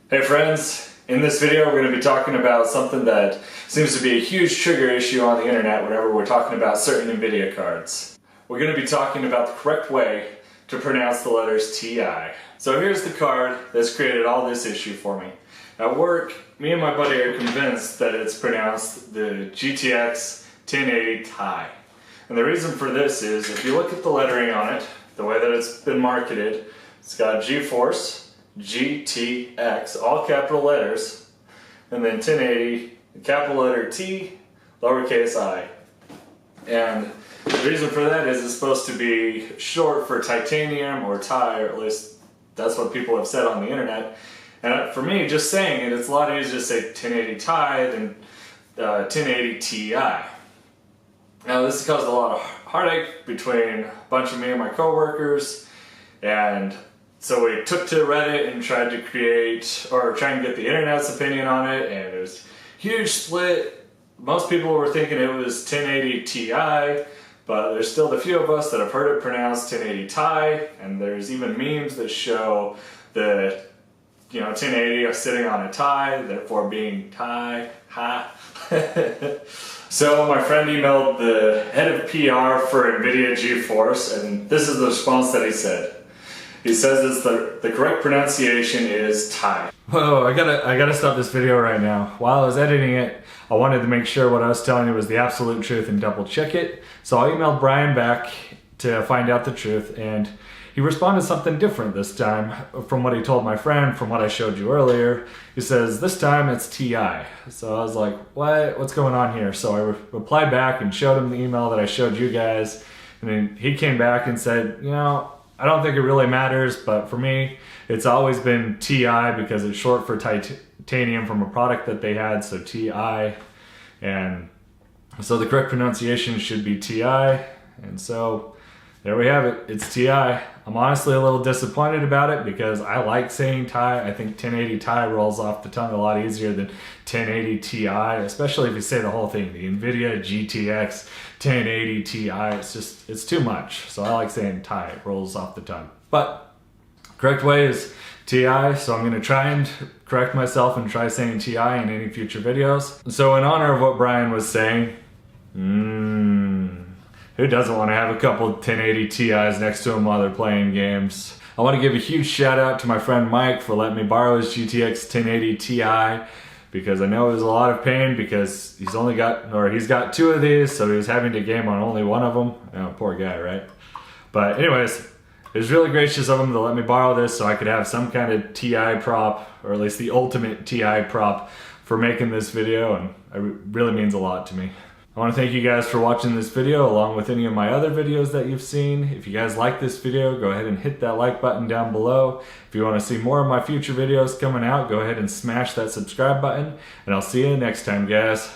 Hey friends, in this video we're going to be talking about something that seems to be a huge trigger issue on the internet whenever we're talking about certain NVIDIA cards. We're going to be talking about the correct way to pronounce the letters TI. So here's the card that's created all this issue for me. At work, me and my buddy are convinced that it's pronounced the GTX 1080 Ti. And the reason for this is, if you look at the lettering on it, the way that it's been marketed, it's got GeForce, GTX, all capital letters, and then 1080, capital letter T, lowercase I. And the reason for that is it's supposed to be short for titanium or Ti, or at least that's what people have said on the internet. And for me, just saying it, it's a lot easier to say 1080 Ti than 1080 Ti. Now this has caused a lot of heartache between a bunch of me and my coworkers, and so we took to Reddit and tried to try and get the internet's opinion on it, and it was a huge split. Most people were thinking it was 1080 Ti, but there's still the few of us that have heard it pronounced 1080 Ti, and there's even memes that show the 1080 sitting on a tie, therefore being Ti, ha. So my friend emailed the head of PR for NVIDIA GeForce, and this is the response that he said. He says the correct pronunciation is Ti. Whoa, I gotta stop this video right now. While I was editing it, I wanted to make sure what I was telling you was the absolute truth and double check it. So I emailed Brian back to find out the truth, and he responded something different this time from what he told my friend, from what I showed you earlier. He says, this time it's TI. So I was like, what's going on here? So I replied back and showed him the email that I showed you guys. And then he came back and said, I don't think it really matters, but for me, it's always been TI because it's short for titanium from a product that they had, so TI. And so the correct pronunciation should be TI. And so there we have it, it's TI. I'm honestly a little disappointed about it because I like saying Ti. I think 1080 Ti rolls off the tongue a lot easier than 1080 Ti, especially if you say the whole thing, the NVIDIA GTX 1080 Ti. It's too much. So I like saying Ti, it rolls off the tongue. But correct way is TI, so I'm gonna try and correct myself and try saying TI in any future videos. So in honor of what Brian was saying, who doesn't want to have a couple 1080 Ti's next to him while they're playing games? I want to give a huge shout out to my friend Mike for letting me borrow his GTX 1080 Ti, because I know it was a lot of pain because he's got two of these, so he was having to game on only one of them. Oh, poor guy, right? But anyways, it was really gracious of him to let me borrow this so I could have some kind of Ti prop, or at least the ultimate Ti prop for making this video, and it really means a lot to me. I want to thank you guys for watching this video along with any of my other videos that you've seen. If you guys like this video, go ahead and hit that like button down below. If you want to see more of my future videos coming out, go ahead and smash that subscribe button, and I'll see you next time, guys.